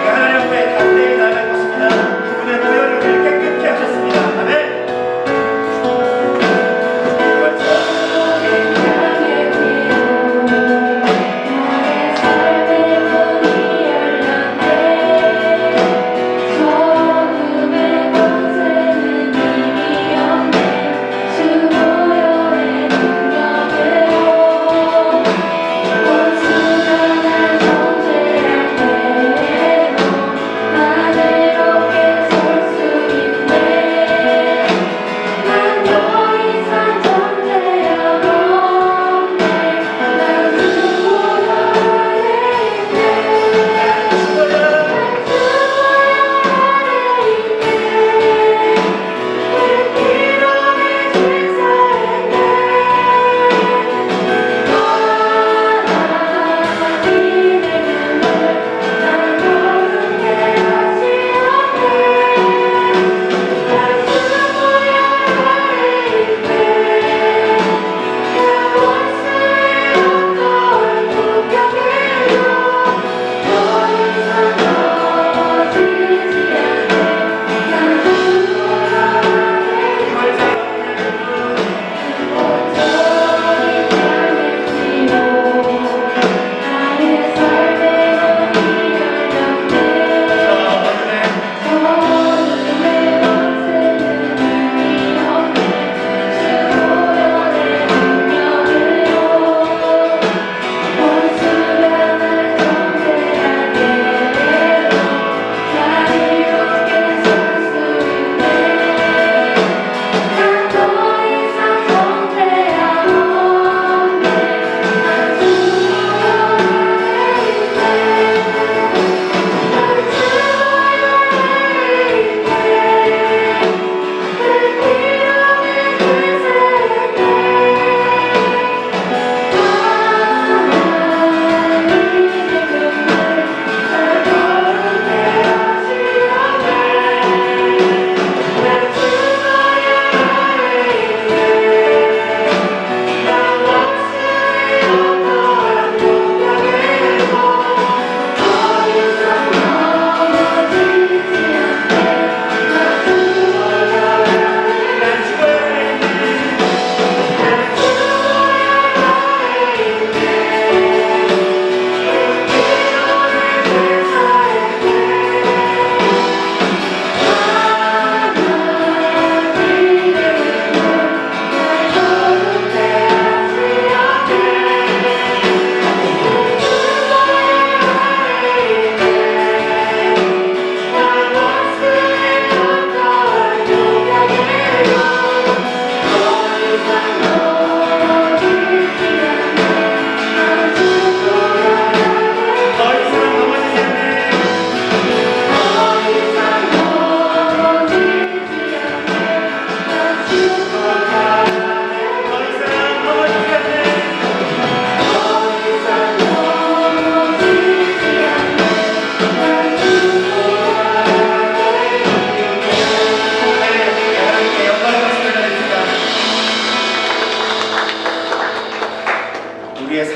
하나님 앞에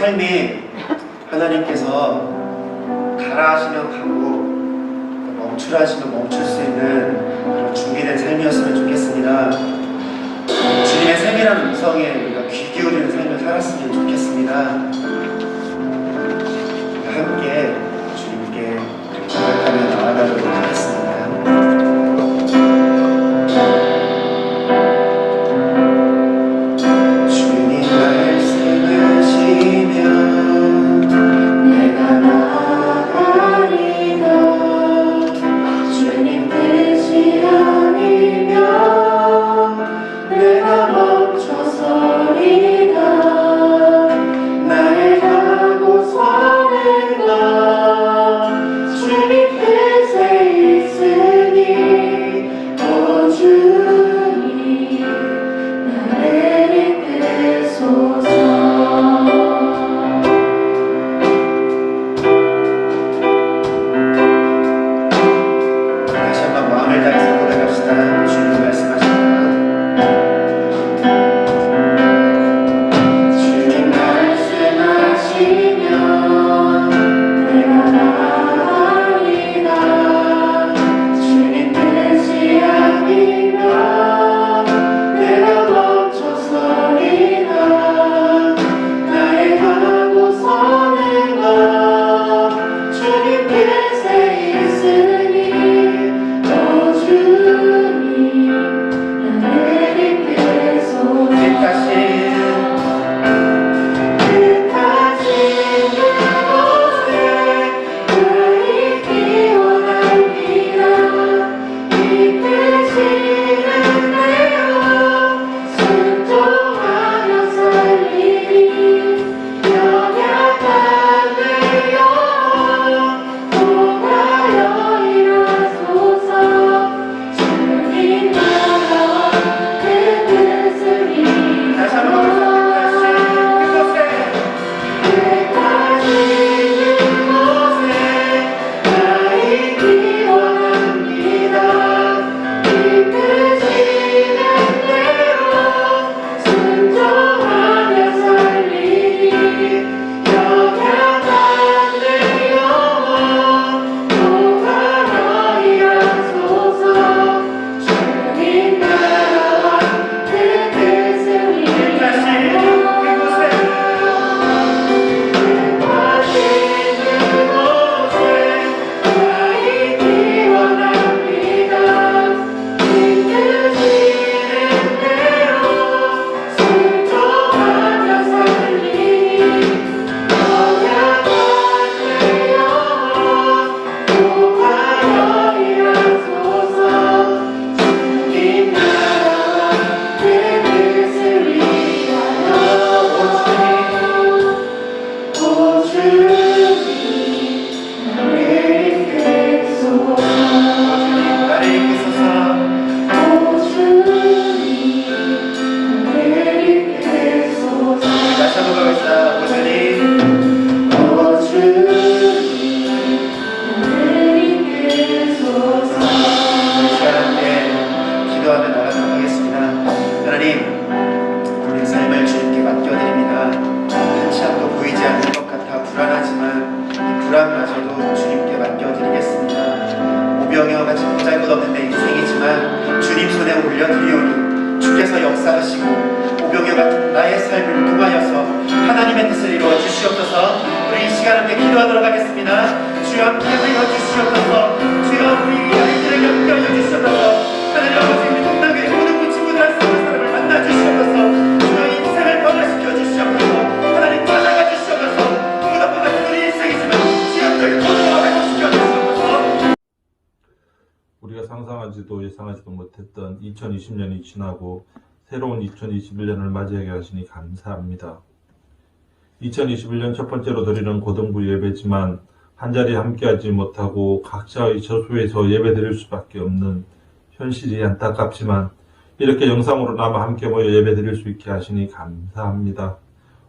삶이 하나님께서 가라 하시면 가고 멈추라 하시면 멈출 수 있는 그런 준비된 삶이었으면 좋겠습니다. 주님의 생이라는 음성에 우리가 귀 기울이는 삶을 살았으면 좋겠습니다. 함께 주님께 고백하며 나아가도록 하겠습니다. 우리가 상상하지도 예상하지도 못했던 2020년이 지나고 새로운 2021년을 맞이하게 하시니 감사합니다. 2021년 첫 번째로 드리는 고등부 예배지만 한자리에 함께하지 못하고 각자의 저소에서 예배 드릴 수밖에 없는 현실이 안타깝지만 이렇게 영상으로나마 함께 모여 예배 드릴 수 있게 하시니 감사합니다.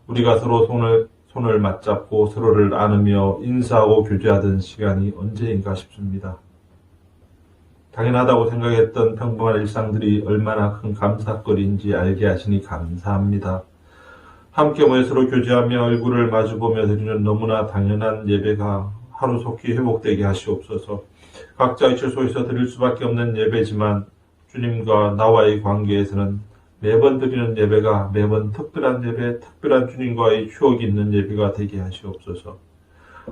우리가 서로 손을 맞잡고 서로를 안으며 인사하고 교제하던 시간이 언제인가 싶습니다. 당연하다고 생각했던 평범한 일상들이 얼마나 큰 감사거리인지 알게 하시니 감사합니다. 함께 모여 서로 교제하며 얼굴을 마주보며 드리는 너무나 당연한 예배가 하루속히 회복되게 하시옵소서. 각자의 처소에서 드릴 수밖에 없는 예배지만 주님과 나와의 관계에서는 매번 드리는 예배가 매번 특별한 예배, 특별한 주님과의 추억이 있는 예배가 되게 하시옵소서.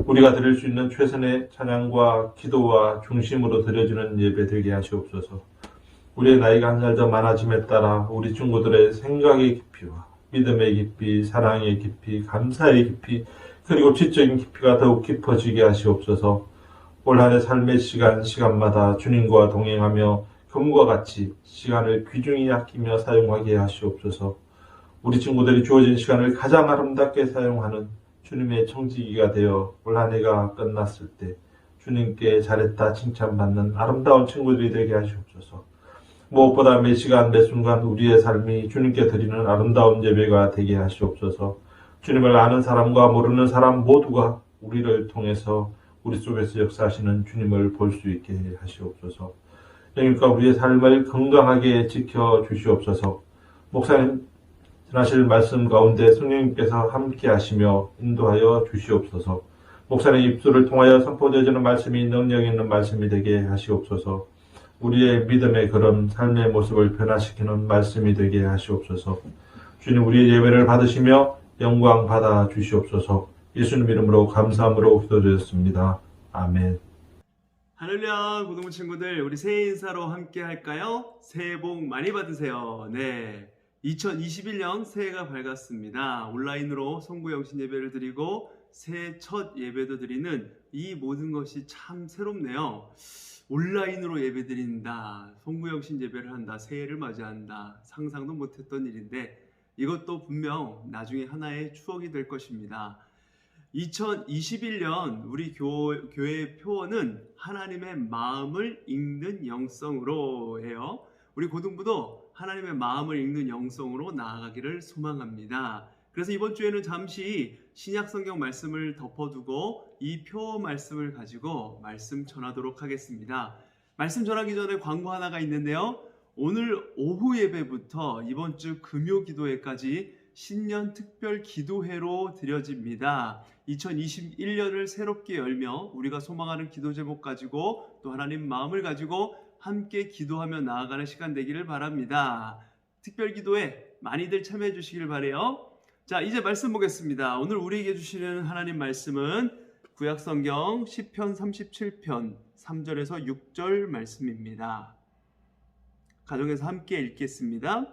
우리가 드릴 수 있는 최선의 찬양과 기도와 중심으로 드려지는 예배 되게 하시옵소서. 우리의 나이가 한 살 더 많아짐에 따라 우리 친구들의 생각의 깊이와 믿음의 깊이, 사랑의 깊이, 감사의 깊이, 그리고 지적인 깊이가 더욱 깊어지게 하시옵소서. 올 한해 삶의 시간마다 주님과 동행하며 금과 같이 시간을 귀중히 아끼며 사용하게 하시옵소서. 우리 친구들이 주어진 시간을 가장 아름답게 사용하는 주님의 청지기가 되어 올 한해가 끝났을 때 주님께 잘했다 칭찬받는 아름다운 친구들이 되게 하시옵소서. 무엇보다 매 시간 매 순간 우리의 삶이 주님께 드리는 아름다운 예배가 되게 하시옵소서. 주님을 아는 사람과 모르는 사람 모두가 우리를 통해서 우리 속에서 역사하시는 주님을 볼 수 있게 하시옵소서. 영일과 우리의 삶을 건강하게 지켜주시옵소서. 목사님 전하실 말씀 가운데 성령님께서 함께 하시며 인도하여 주시옵소서. 목사님 입술을 통하여 선포되어지는 말씀이 능력 있는 말씀이 되게 하시옵소서. 우리의 믿음의 그런 삶의 모습을 변화시키는 말씀이 되게 하시옵소서. 주님 우리의 예배를 받으시며 영광 받아 주시옵소서. 예수님 이름으로 감사함으로 기도드렸습니다. 아멘. 할렐루야, 고등부 친구들, 우리 새해 인사로 함께 할까요? 새해 복 많이 받으세요. 네, 2021년 새해가 밝았습니다. 온라인으로 송구영신 예배를 드리고 새해 첫 예배도 드리는 이 모든 것이 참 새롭네요. 온라인으로 예배 드린다, 송구영신 예배를 한다, 새해를 맞이한다, 상상도 못했던 일인데 이것도 분명 나중에 하나의 추억이 될 것입니다. 2021년 우리 교회의 표어는 하나님의 마음을 읽는 영성으로 해요. 우리 고등부도 하나님의 마음을 읽는 영성으로 나아가기를 소망합니다. 그래서 이번 주에는 잠시 신약 성경 말씀을 덮어두고 이 표 말씀을 가지고 말씀 전하도록 하겠습니다. 말씀 전하기 전에 광고 하나가 있는데요. 오늘 오후 예배부터 이번 주 금요 기도회까지 신년 특별 기도회로 드려집니다. 2021년을 새롭게 열며 우리가 소망하는 기도 제목 가지고 또 하나님 마음을 가지고 함께 기도하며 나아가는 시간 되기를 바랍니다. 특별 기도회 많이들 참여해 주시길 바라요. 자, 이제 말씀 보겠습니다. 오늘 우리에게 주시는 하나님 말씀은 구약성경 시편 37편 3절에서 6절 말씀입니다. 가정에서 함께 읽겠습니다.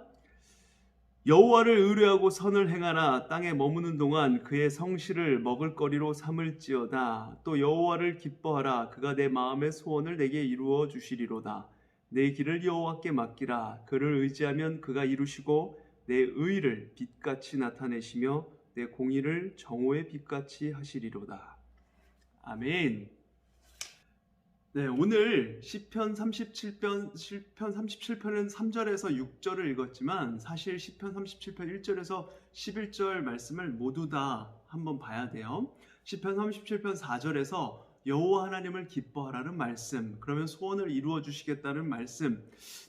여호와를 의뢰하고 선을 행하라. 땅에 머무는 동안 그의 성실을 먹을거리로 삼을지어다. 또 여호와를 기뻐하라. 그가 내 마음의 소원을 내게 이루어 주시리로다. 내 길을 여호와께 맡기라. 그를 의지하면 그가 이루시고 내 의를 빛같이 나타내시며 내 공의를 정오의 빛같이 하시리로다. 아멘. 네, 오늘 시편 37편은 3절에서 6절을 읽었지만 사실 시편 37편 1절에서 11절 말씀을 모두 다 한번 봐야 돼요. 시편 37편 4절에서 여호와 하나님을 기뻐하라는 말씀, 그러면 소원을 이루어 주시겠다는 말씀,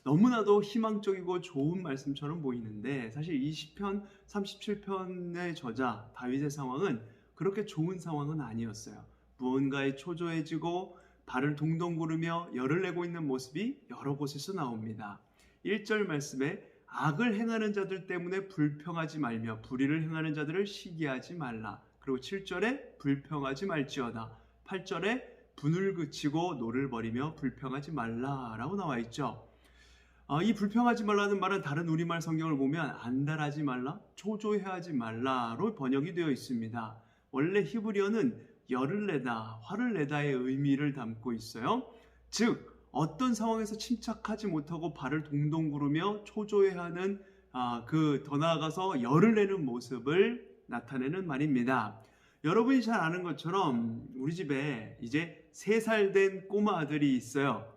너무나도 희망적이고 좋은 말씀처럼 보이는데 사실 이 시편 37편의 저자 다윗의 상황은 그렇게 좋은 상황은 아니었어요. 무언가에 초조해지고 발을 동동 구르며 열을 내고 있는 모습이 여러 곳에서 나옵니다. 1절 말씀에 악을 행하는 자들 때문에 불평하지 말며 불의를 행하는 자들을 시기하지 말라. 그리고 7절에 불평하지 말지어다. 8절에 분을 그치고 노를 버리며 불평하지 말라라고 나와 있죠. 이 불평하지 말라는 말은 다른 우리말 성경을 보면 안달하지 말라, 초조해하지 말라로 번역이 되어 있습니다. 원래 히브리어는 열을 내다, 화를 내다의 의미를 담고 있어요. 즉 어떤 상황에서 침착하지 못하고 발을 동동 구르며 초조해하는 더 나아가서 열을 내는 모습을 나타내는 말입니다. 여러분이 잘 아는 것처럼 우리 집에 이제 3살 된 꼬마 아들이 있어요.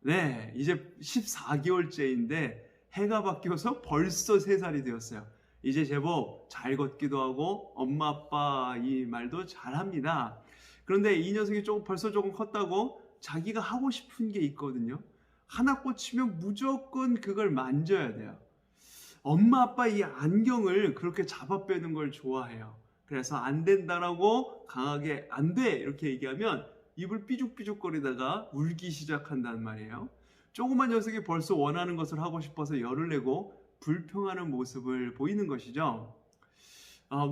네, 이제 14개월째인데 해가 바뀌어서 벌써 3살이 되었어요. 이제 제법 잘 걷기도 하고 엄마 아빠 이 말도 잘합니다. 그런데 이 녀석이 벌써 조금 컸다고 자기가 하고 싶은 게 있거든요. 하나 꽂히면 무조건 그걸 만져야 돼요. 엄마 아빠 이 안경을 그렇게 잡아 빼는 걸 좋아해요. 그래서 안 된다라고 강하게 안 돼 이렇게 얘기하면 입을 삐죽삐죽거리다가 울기 시작한단 말이에요. 조그만 녀석이 벌써 원하는 것을 하고 싶어서 열을 내고 불평하는 모습을 보이는 것이죠.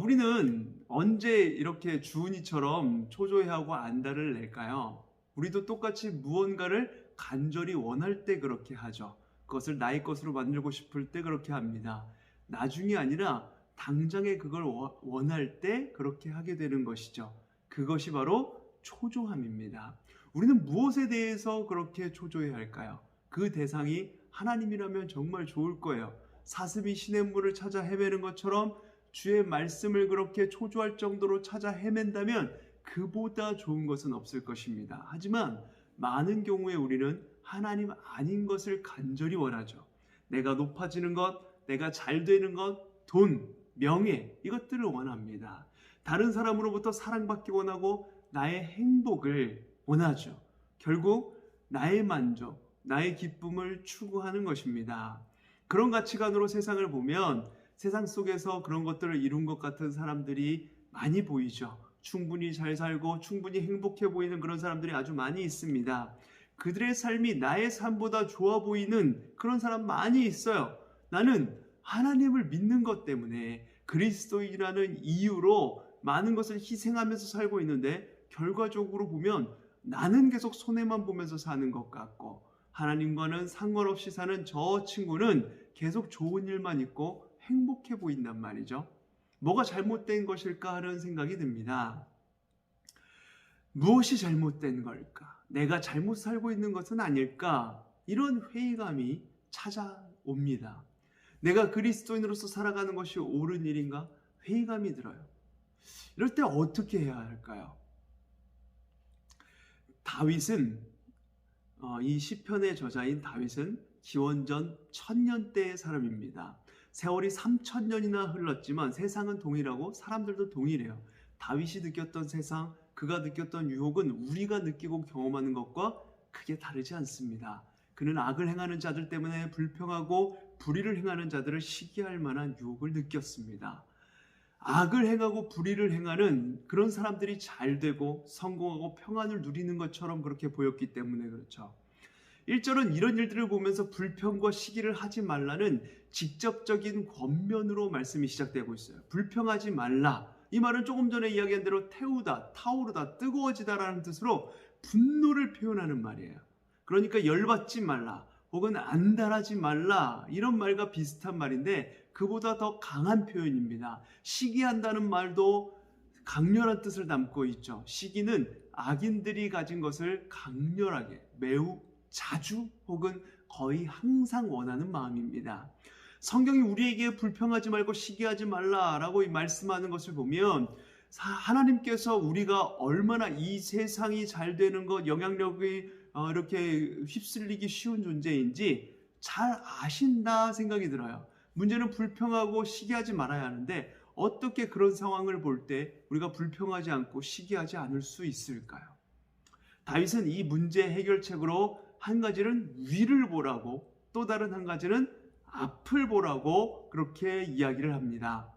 우리는 언제 이렇게 주은이처럼 초조해하고 안달을 낼까요? 우리도 똑같이 무언가를 간절히 원할 때 그렇게 하죠. 그것을 나의 것으로 만들고 싶을 때 그렇게 합니다. 나중이 아니라 당장에 그걸 원할 때 그렇게 하게 되는 것이죠. 그것이 바로 초조함입니다. 우리는 무엇에 대해서 그렇게 초조해야 할까요? 그 대상이 하나님이라면 정말 좋을 거예요. 사슴이 시냇물을 찾아 헤매는 것처럼 주의 말씀을 그렇게 초조할 정도로 찾아 헤맨다면 그보다 좋은 것은 없을 것입니다. 하지만 많은 경우에 우리는 하나님 아닌 것을 간절히 원하죠. 내가 높아지는 것, 내가 잘 되는 것, 돈, 명예 이것들을 원합니다. 다른 사람으로부터 사랑받기 원하고 나의 행복을 원하죠. 결국 나의 만족, 나의 기쁨을 추구하는 것입니다. 그런 가치관으로 세상을 보면 세상 속에서 그런 것들을 이룬 것 같은 사람들이 많이 보이죠. 충분히 잘 살고 충분히 행복해 보이는 그런 사람들이 아주 많이 있습니다. 그들의 삶이 나의 삶보다 좋아 보이는 그런 사람 많이 있어요. 나는 하나님을 믿는 것 때문에 그리스도인이라는 이유로 많은 것을 희생하면서 살고 있는데 결과적으로 보면 나는 계속 손해만 보면서 사는 것 같고 하나님과는 상관없이 사는 저 친구는 계속 좋은 일만 있고 행복해 보인단 말이죠. 뭐가 잘못된 것일까 하는 생각이 듭니다. 무엇이 잘못된 걸까? 내가 잘못 살고 있는 것은 아닐까? 이런 회의감이 찾아옵니다. 내가 그리스도인으로서 살아가는 것이 옳은 일인가? 회의감이 들어요. 이럴 때 어떻게 해야 할까요? 다윗은 이 시편의 저자인 다윗은 기원전 1000년대의 사람입니다. 세월이 3000년이나 흘렀지만 세상은 동일하고 사람들도 동일해요. 다윗이 느꼈던 세상, 그가 느꼈던 유혹은 우리가 느끼고 경험하는 것과 크게 다르지 않습니다. 그는 악을 행하는 자들 때문에 불평하고 불의를 행하는 자들을 시기할 만한 유혹을 느꼈습니다. 악을 행하고 불의를 행하는 그런 사람들이 잘 되고 성공하고 평안을 누리는 것처럼 그렇게 보였기 때문에 그렇죠. 1절은 이런 일들을 보면서 불평과 시기를 하지 말라는 직접적인 권면으로 말씀이 시작되고 있어요. 불평하지 말라. 이 말은 조금 전에 이야기한 대로 태우다, 타오르다, 뜨거워지다라는 뜻으로 분노를 표현하는 말이에요. 그러니까 열받지 말라 혹은 안달하지 말라 이런 말과 비슷한 말인데 그보다 더 강한 표현입니다. 시기한다는 말도 강렬한 뜻을 담고 있죠. 시기는 악인들이 가진 것을 강렬하게 매우 자주 혹은 거의 항상 원하는 마음입니다. 성경이 우리에게 불평하지 말고 시기하지 말라라고 말씀하는 것을 보면 하나님께서 우리가 얼마나 이 세상이 잘 되는 것, 영향력이 이렇게 휩쓸리기 쉬운 존재인지 잘 아신다 생각이 들어요. 문제는 불평하고 시기하지 말아야 하는데 어떻게 그런 상황을 볼 때 우리가 불평하지 않고 시기하지 않을 수 있을까요? 다윗은 이 문제 해결책으로 한 가지는 위를 보라고 또 다른 한 가지는 앞을 보라고 그렇게 이야기를 합니다.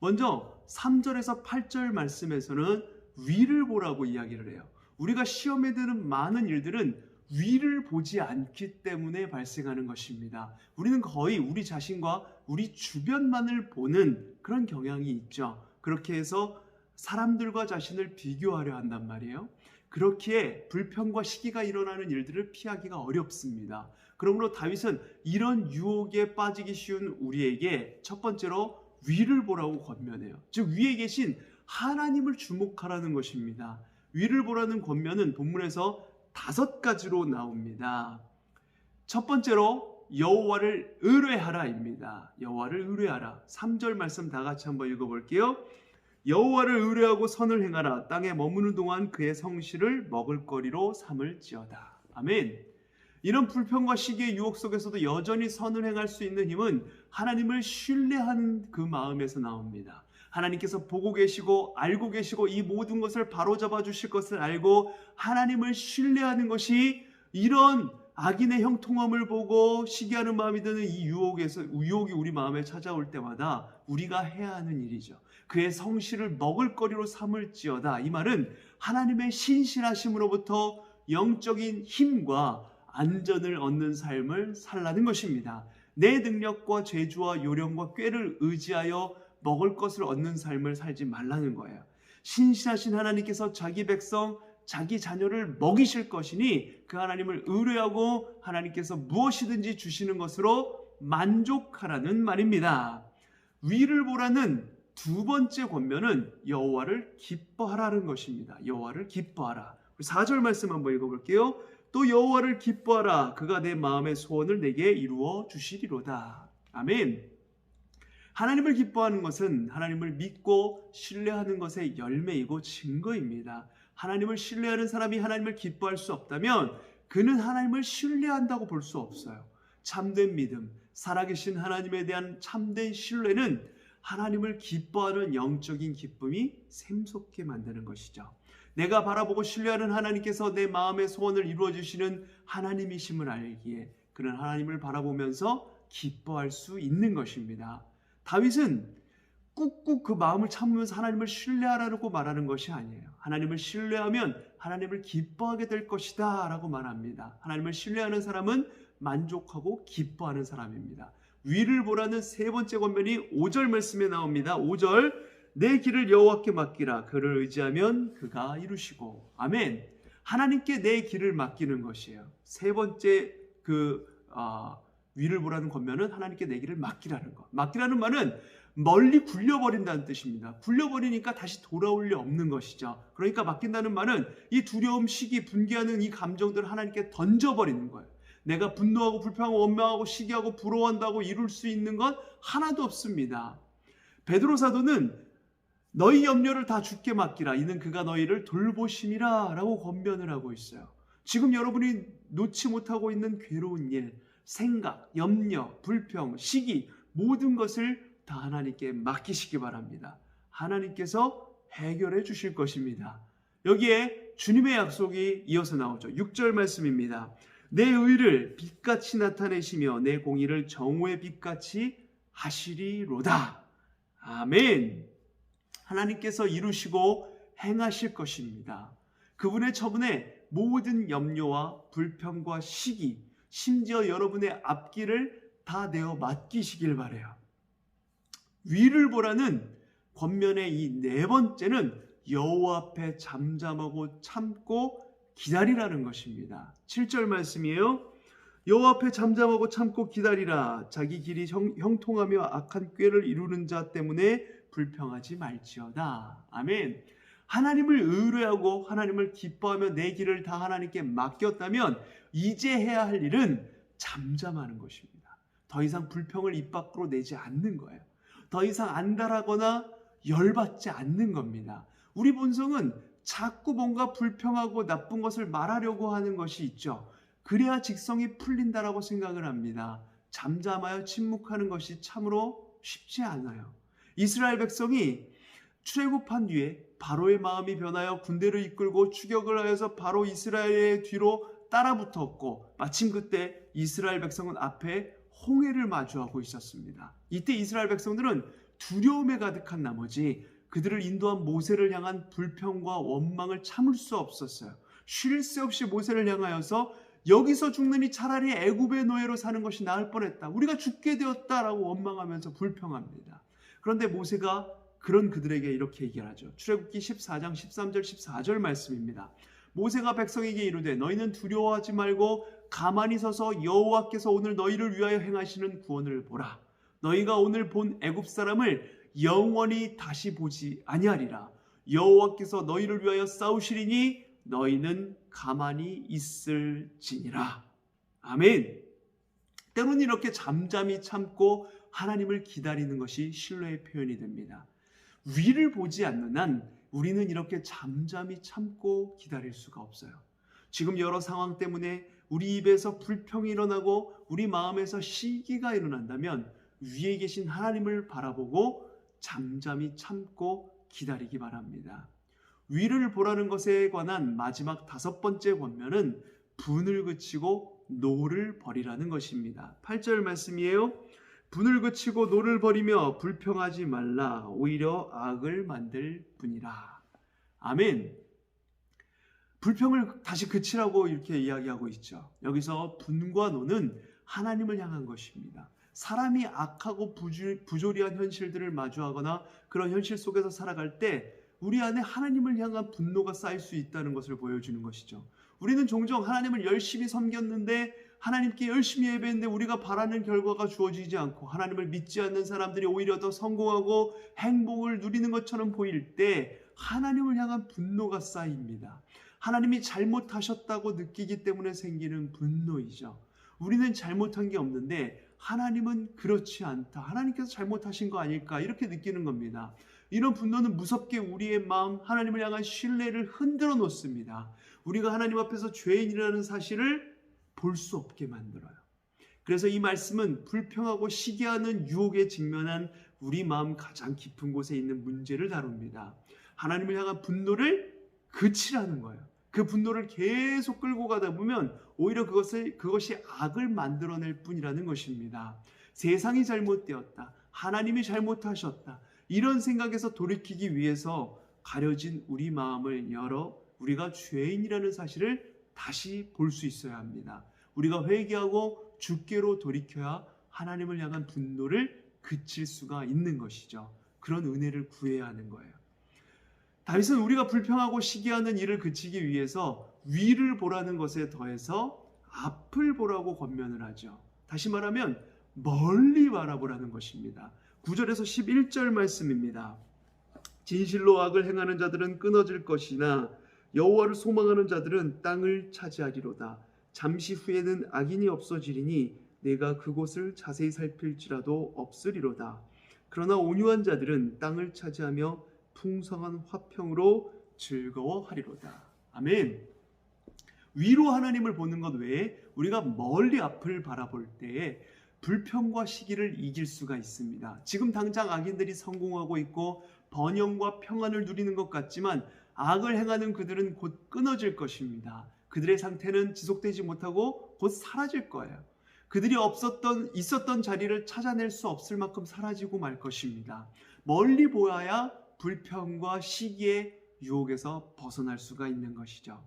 먼저 3절에서 8절 말씀에서는 위를 보라고 이야기를 해요. 우리가 시험에 드는 많은 일들은 위를 보지 않기 때문에 발생하는 것입니다. 우리는 거의 우리 자신과 우리 주변만을 보는 그런 경향이 있죠. 그렇게 해서 사람들과 자신을 비교하려 한단 말이에요. 그렇기에 불평과 시기가 일어나는 일들을 피하기가 어렵습니다. 그러므로 다윗은 이런 유혹에 빠지기 쉬운 우리에게 첫 번째로 위를 보라고 권면해요. 즉 위에 계신 하나님을 주목하라는 것입니다. 위를 보라는 권면은 본문에서 5가지로 나옵니다. 첫 번째로 여호와를 의뢰하라입니다. 여호와를 의뢰하라. 3절 말씀 다 같이 한번 읽어볼게요. 여호와를 의뢰하고 선을 행하라. 땅에 머무는 동안 그의 성실을 먹을거리로 삼을지어다. 아멘. 이런 불평과 시기의 유혹 속에서도 여전히 선을 행할 수 있는 힘은 하나님을 신뢰하는 그 마음에서 나옵니다. 하나님께서 보고 계시고 알고 계시고 이 모든 것을 바로잡아 주실 것을 알고 하나님을 신뢰하는 것이 이런 악인의 형통함을 보고 시기하는 마음이 드는 이 유혹이 우리 마음에 찾아올 때마다 우리가 해야 하는 일이죠. 그의 성실을 먹을거리로 삼을지어다. 이 말은 하나님의 신실하심으로부터 영적인 힘과 안전을 얻는 삶을 살라는 것입니다. 내 능력과 재주와 요령과 꾀를 의지하여 먹을 것을 얻는 삶을 살지 말라는 거예요. 신실하신 하나님께서 자기 백성, 자기 자녀를 먹이실 것이니 그 하나님을 의뢰하고 하나님께서 무엇이든지 주시는 것으로 만족하라는 말입니다. 위를 보라는 두 번째 권면은 여호와를 기뻐하라는 것입니다. 여호와를 기뻐하라. 4절 말씀 한번 읽어볼게요. 또 여호와를 기뻐하라. 그가 내 마음의 소원을 내게 이루어 주시리로다. 아멘. 하나님을 기뻐하는 것은 하나님을 믿고 신뢰하는 것의 열매이고 증거입니다. 하나님을 신뢰하는 사람이 하나님을 기뻐할 수 없다면 그는 하나님을 신뢰한다고 볼 수 없어요. 참된 믿음, 살아계신 하나님에 대한 참된 신뢰는 하나님을 기뻐하는 영적인 기쁨이 샘솟게 만드는 것이죠. 내가 바라보고 신뢰하는 하나님께서 내 마음의 소원을 이루어 주시는 하나님이심을 알기에 그는 하나님을 바라보면서 기뻐할 수 있는 것입니다. 다윗은 꾹꾹 그 마음을 참으면서 하나님을 신뢰하라고 말하는 것이 아니에요. 하나님을 신뢰하면 하나님을 기뻐하게 될 것이다 라고 말합니다. 하나님을 신뢰하는 사람은 만족하고 기뻐하는 사람입니다. 위를 보라는 세 번째 권면이 5절 말씀에 나옵니다. 5절, 내 길을 여호와께 맡기라. 그를 의지하면 그가 이루시고. 아멘. 하나님께 내 길을 맡기는 것이에요. 세 번째 위를 보라는 권면은 하나님께 내 길을 맡기라는 것. 맡기라는 말은 멀리 굴려버린다는 뜻입니다. 굴려버리니까 다시 돌아올 리 없는 것이죠. 그러니까 맡긴다는 말은 이 두려움, 시기, 분개하는 이 감정들을 하나님께 던져버리는 거예요. 내가 분노하고 불평하고 원망하고 시기하고 부러워한다고 이룰 수 있는 건 하나도 없습니다. 베드로 사도는 너희 염려를 다 주께 맡기라. 이는 그가 너희를 돌보심이라 라고 권면을 하고 있어요. 지금 여러분이 놓지 못하고 있는 괴로운 일, 생각, 염려, 불평, 시기 모든 것을 다 하나님께 맡기시기 바랍니다. 하나님께서 해결해 주실 것입니다. 여기에 주님의 약속이 이어서 나오죠. 6절 말씀입니다. 내 의를 빛같이 나타내시며 내 공의를 정오의 빛같이 하시리로다. 아멘. 하나님께서 이루시고 행하실 것입니다. 그분의 처분에 모든 염려와 불평과 시기, 심지어 여러분의 앞길을 다 내어 맡기시길 바라요. 위를 보라는 권면의 이 네 번째는 여호와 앞에 잠잠하고 참고 기다리라는 것입니다. 7절 말씀이에요. 여호와 앞에 잠잠하고 참고 기다리라. 자기 길이 형통하며 악한 꾀를 이루는 자 때문에 불평하지 말지어다. 아멘. 하나님을 의뢰하고 하나님을 기뻐하며 내 길을 다 하나님께 맡겼다면 이제 해야 할 일은 잠잠하는 것입니다. 더 이상 불평을 입 밖으로 내지 않는 거예요. 더 이상 안달하거나 열받지 않는 겁니다. 우리 본성은 자꾸 뭔가 불평하고 나쁜 것을 말하려고 하는 것이 있죠. 그래야 직성이 풀린다라고 생각을 합니다. 잠잠하여 침묵하는 것이 참으로 쉽지 않아요. 이스라엘 백성이 출애굽한 뒤에 바로의 마음이 변하여 군대를 이끌고 추격을 하여서 바로 이스라엘의 뒤로 따라붙었고 마침 그때 이스라엘 백성은 앞에 홍해를 마주하고 있었습니다. 이때 이스라엘 백성들은 두려움에 가득한 나머지 그들을 인도한 모세를 향한 불평과 원망을 참을 수 없었어요. 쉴 새 없이 모세를 향하여서 여기서 죽느니 차라리 애굽의 노예로 사는 것이 나을 뻔했다. 우리가 죽게 되었다라고 원망하면서 불평합니다. 그런데 모세가 그런 그들에게 이렇게 얘기하죠. 출애굽기 14장 13절 14절 말씀입니다. 모세가 백성에게 이르되 너희는 두려워하지 말고 가만히 서서 여호와께서 오늘 너희를 위하여 행하시는 구원을 보라. 너희가 오늘 본 애굽 사람을 영원히 다시 보지 아니하리라. 여호와께서 너희를 위하여 싸우시리니 너희는 가만히 있을지니라. 아멘. 때로는 이렇게 잠잠히 참고 하나님을 기다리는 것이 신뢰의 표현이 됩니다. 위를 보지 않는 한 우리는 이렇게 잠잠히 참고 기다릴 수가 없어요. 지금 여러 상황 때문에 우리 입에서 불평이 일어나고 우리 마음에서 시기가 일어난다면 위에 계신 하나님을 바라보고 잠잠히 참고 기다리기 바랍니다. 위를 보라는 것에 관한 마지막 5번째 권면은 분을 그치고 노를 버리라는 것입니다. 8절 말씀이에요. 분을 그치고 노를 버리며 불평하지 말라. 오히려 악을 만들 뿐이라. 아멘. 불평을 다시 그치라고 이렇게 이야기하고 있죠. 여기서 분과 노는 하나님을 향한 것입니다. 사람이 악하고 부조리한 현실들을 마주하거나 그런 현실 속에서 살아갈 때 우리 안에 하나님을 향한 분노가 쌓일 수 있다는 것을 보여주는 것이죠. 우리는 종종 하나님을 열심히 섬겼는데, 하나님께 열심히 예배했는데 우리가 바라는 결과가 주어지지 않고 하나님을 믿지 않는 사람들이 오히려 더 성공하고 행복을 누리는 것처럼 보일 때 하나님을 향한 분노가 쌓입니다. 하나님이 잘못하셨다고 느끼기 때문에 생기는 분노이죠. 우리는 잘못한 게 없는데 하나님은 그렇지 않다. 하나님께서 잘못하신 거 아닐까 이렇게 느끼는 겁니다. 이런 분노는 무섭게 우리의 마음, 하나님을 향한 신뢰를 흔들어 놓습니다. 우리가 하나님 앞에서 죄인이라는 사실을 볼 수 없게 만들어요. 그래서 이 말씀은 불평하고 시기하는 유혹에 직면한 우리 마음 가장 깊은 곳에 있는 문제를 다룹니다. 하나님을 향한 분노를 그치라는 거예요. 그 분노를 계속 끌고 가다 보면 오히려 그것이 악을 만들어낼 뿐이라는 것입니다. 세상이 잘못되었다. 하나님이 잘못하셨다. 이런 생각에서 돌이키기 위해서 가려진 우리 마음을 열어 우리가 죄인이라는 사실을 다시 볼 수 있어야 합니다. 우리가 회개하고 주께로 돌이켜야 하나님을 향한 분노를 그칠 수가 있는 것이죠. 그런 은혜를 구해야 하는 거예요. 다윗은 우리가 불평하고 시기하는 일을 그치기 위해서 위를 보라는 것에 더해서 앞을 보라고 권면을 하죠. 다시 말하면 멀리 바라보라는 것입니다. 9절에서 11절 말씀입니다. 진실로 악을 행하는 자들은 끊어질 것이나 여호와를 소망하는 자들은 땅을 차지하리로다. 잠시 후에는 악인이 없어지리니 내가 그곳을 자세히 살필지라도 없으리로다. 그러나 온유한 자들은 땅을 차지하며 풍성한 화평으로 즐거워하리로다. 아멘. 위로 하나님을 보는 것 외에 우리가 멀리 앞을 바라볼 때에 불평과 시기를 이길 수가 있습니다. 지금 당장 악인들이 성공하고 있고 번영과 평안을 누리는 것 같지만 악을 행하는 그들은 곧 끊어질 것입니다. 그들의 상태는 지속되지 못하고 곧 사라질 거예요. 그들이 있었던 자리를 찾아낼 수 없을 만큼 사라지고 말 것입니다. 멀리 보아야 불평과 시기의 유혹에서 벗어날 수가 있는 것이죠.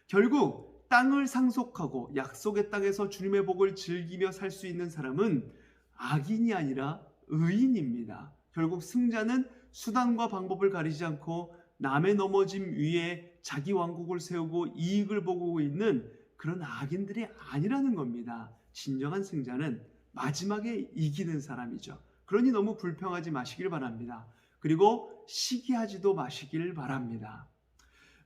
결국 땅을 상속하고 약속의 땅에서 주님의 복을 즐기며 살 수 있는 사람은 악인이 아니라 의인입니다. 결국 승자는 수단과 방법을 가리지 않고 남의 넘어짐 위에 자기 왕국을 세우고 이익을 보고 있는 그런 악인들이 아니라는 겁니다. 진정한 승자는 마지막에 이기는 사람이죠. 그러니 너무 불평하지 마시길 바랍니다. 그리고 시기하지도 마시길 바랍니다.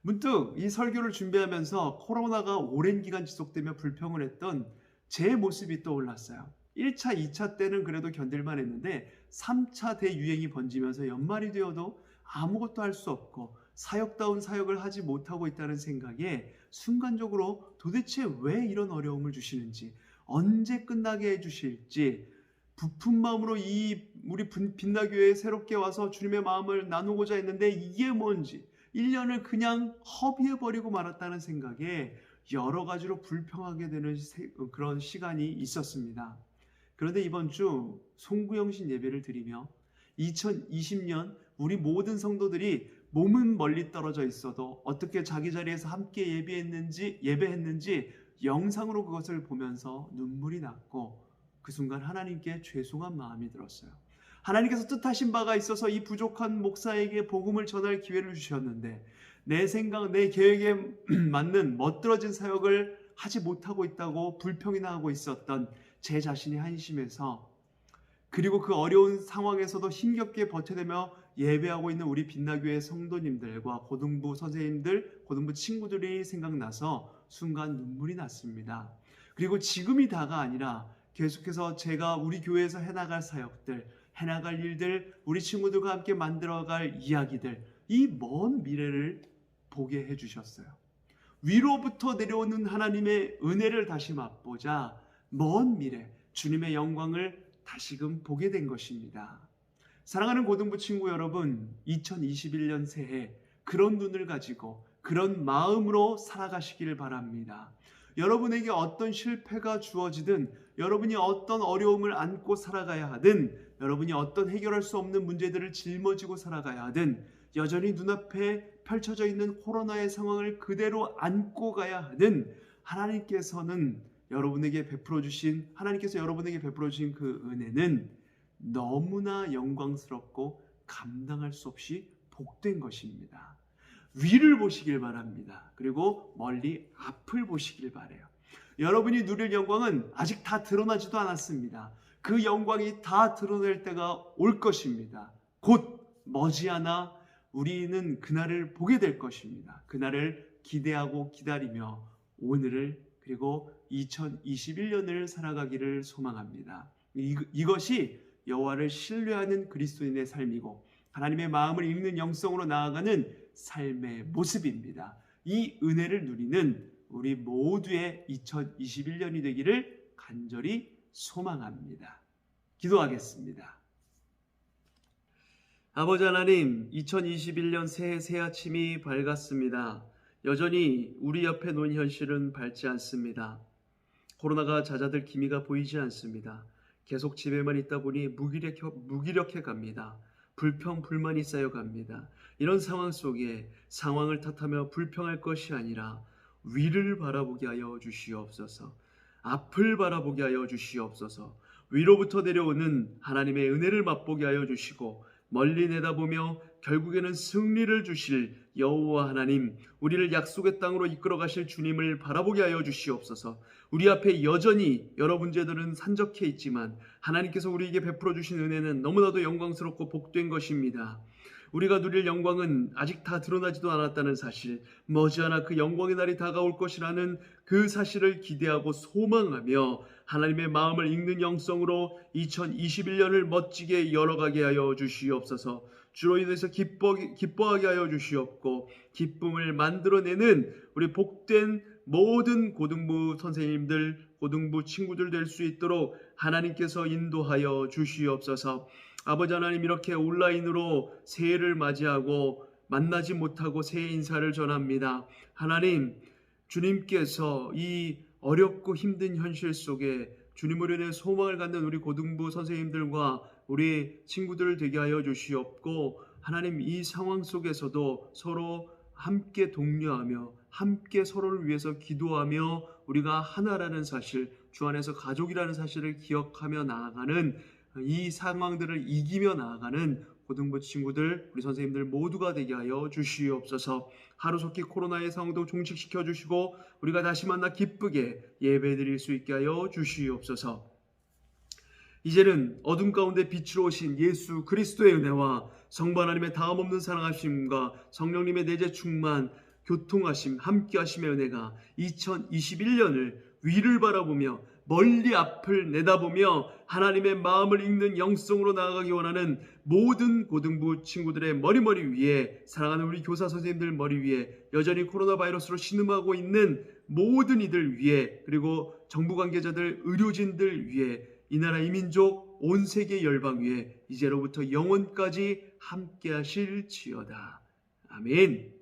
문득 이 설교를 준비하면서 코로나가 오랜 기간 지속되며 불평을 했던 제 모습이 떠올랐어요. 1차, 2차 때는 그래도 견딜만 했는데 3차 대유행이 번지면서 연말이 되어도 아무것도 할 수 없고 사역다운 사역을 하지 못하고 있다는 생각에 순간적으로 도대체 왜 이런 어려움을 주시는지, 언제 끝나게 해주실지, 부푼 마음으로 우리 빛나교회에 새롭게 와서 주님의 마음을 나누고자 했는데 이게 뭔지 1년을 그냥 허비해버리고 말았다는 생각에 여러 가지로 불평하게 되는 그런 시간이 있었습니다. 그런데 이번 주 송구영신 예배를 드리며 2020년 우리 모든 성도들이 몸은 멀리 떨어져 있어도 어떻게 자기 자리에서 함께 예배했는지 영상으로 그것을 보면서 눈물이 났고 그 순간 하나님께 죄송한 마음이 들었어요. 하나님께서 뜻하신 바가 있어서 이 부족한 목사에게 복음을 전할 기회를 주셨는데 내 생각, 내 계획에 맞는 멋들어진 사역을 하지 못하고 있다고 불평이나 하고 있었던 제 자신이 한심해서, 그리고 그 어려운 상황에서도 힘겹게 버텨내며 예배하고 있는 우리 빛나교회 성도님들과 고등부 선생님들, 고등부 친구들이 생각나서 순간 눈물이 났습니다. 그리고 지금이 다가 아니라 계속해서 제가 우리 교회에서 해나갈 사역들, 해나갈 일들, 우리 친구들과 함께 만들어갈 이야기들, 이 먼 미래를 보게 해주셨어요. 위로부터 내려오는 하나님의 은혜를 다시 맛보자 먼 미래, 주님의 영광을 다시금 보게 된 것입니다. 사랑하는 고등부 친구 여러분, 2021년 새해 그런 눈을 가지고 그런 마음으로 살아가시길 바랍니다. 여러분에게 어떤 실패가 주어지든, 여러분이 어떤 어려움을 안고 살아가야 하든, 여러분이 어떤 해결할 수 없는 문제들을 짊어지고 살아가야 하든, 여전히 눈앞에 펼쳐져 있는 코로나의 상황을 그대로 안고 가야 하든, 하나님께서 여러분에게 베풀어 주신 그 은혜는 너무나 영광스럽고 감당할 수 없이 복된 것입니다. 위를 보시길 바랍니다. 그리고 멀리 앞을 보시길 바라요. 여러분이 누릴 영광은 아직 다 드러나지도 않았습니다. 그 영광이 다 드러낼 때가 올 것입니다. 곧 머지않아 우리는 그날을 보게 될 것입니다. 그날을 기대하고 기다리며 오늘을 그리고 2021년을 살아가기를 소망합니다. 이것이 여호와를 신뢰하는 그리스도인의 삶이고 하나님의 마음을 읽는 영성으로 나아가는 삶의 모습입니다. 이 은혜를 누리는 우리 모두의 2021년이 되기를 간절히 소망합니다. 기도하겠습니다. 아버지 하나님, 2021년 새해 새 아침이 밝았습니다. 여전히 우리 옆에 놓인 현실은 밝지 않습니다. 코로나가 잦아들 기미가 보이지 않습니다. 계속 집에만 있다 보니 무기력해 갑니다. 불평, 불만이 쌓여갑니다. 이런 상황 속에 상황을 탓하며 불평할 것이 아니라 위를 바라보게 하여 주시옵소서. 앞을 바라보게 하여 주시옵소서. 위로부터 내려오는 하나님의 은혜를 맛보게 하여 주시고 멀리 내다보며 결국에는 승리를 주실 여호와 하나님, 우리를 약속의 땅으로 이끌어 가실 주님을 바라보게 하여 주시옵소서. 우리 앞에 여전히 여러 문제들은 산적해 있지만 하나님께서 우리에게 베풀어 주신 은혜는 너무나도 영광스럽고 복된 것입니다. 우리가 누릴 영광은 아직 다 드러나지도 않았다는 사실, 머지않아 그 영광의 날이 다가올 것이라는 그 사실을 기대하고 소망하며 하나님의 마음을 읽는 영성으로 2021년을 멋지게 열어가게 하여 주시옵소서. 주로 인해서 기뻐하게 하여 주시옵고 기쁨을 만들어내는 우리 복된 모든 고등부 선생님들, 고등부 친구들 될 수 있도록 하나님께서 인도하여 주시옵소서. 아버지 하나님, 이렇게 온라인으로 새해를 맞이하고 만나지 못하고 새해 인사를 전합니다. 하나님, 주님께서 이 어렵고 힘든 현실 속에 주님으로 인해 소망을 갖는 우리 고등부 선생님들과 우리 친구들 되게 하여 주시옵고, 하나님, 이 상황 속에서도 서로 함께 독려하며 함께 서로를 위해서 기도하며 우리가 하나라는 사실, 주 안에서 가족이라는 사실을 기억하며 나아가는, 이 상황들을 이기며 나아가는 고등부 친구들, 우리 선생님들 모두가 되게 하여 주시옵소서. 하루속히 코로나의 상황도 종식시켜 주시고 우리가 다시 만나 기쁘게 예배드릴 수 있게 하여 주시옵소서. 이제는 어둠 가운데 빛으로 오신 예수 그리스도의 은혜와 성부 하나님의 다함없는 사랑하심과 성령님의 내재 충만, 교통하심, 함께하심의 은혜가 2021년을 위를 바라보며 멀리 앞을 내다보며 하나님의 마음을 읽는 영성으로 나아가기 원하는 모든 고등부 친구들의 머리 위에, 사랑하는 우리 교사 선생님들 머리 위에, 여전히 코로나 바이러스로 신음하고 있는 모든 이들 위에, 그리고 정부 관계자들, 의료진들 위에, 이 나라 이 민족 온 세계 열방 위에 이제로부터 영원까지 함께 하실지어다. 아멘.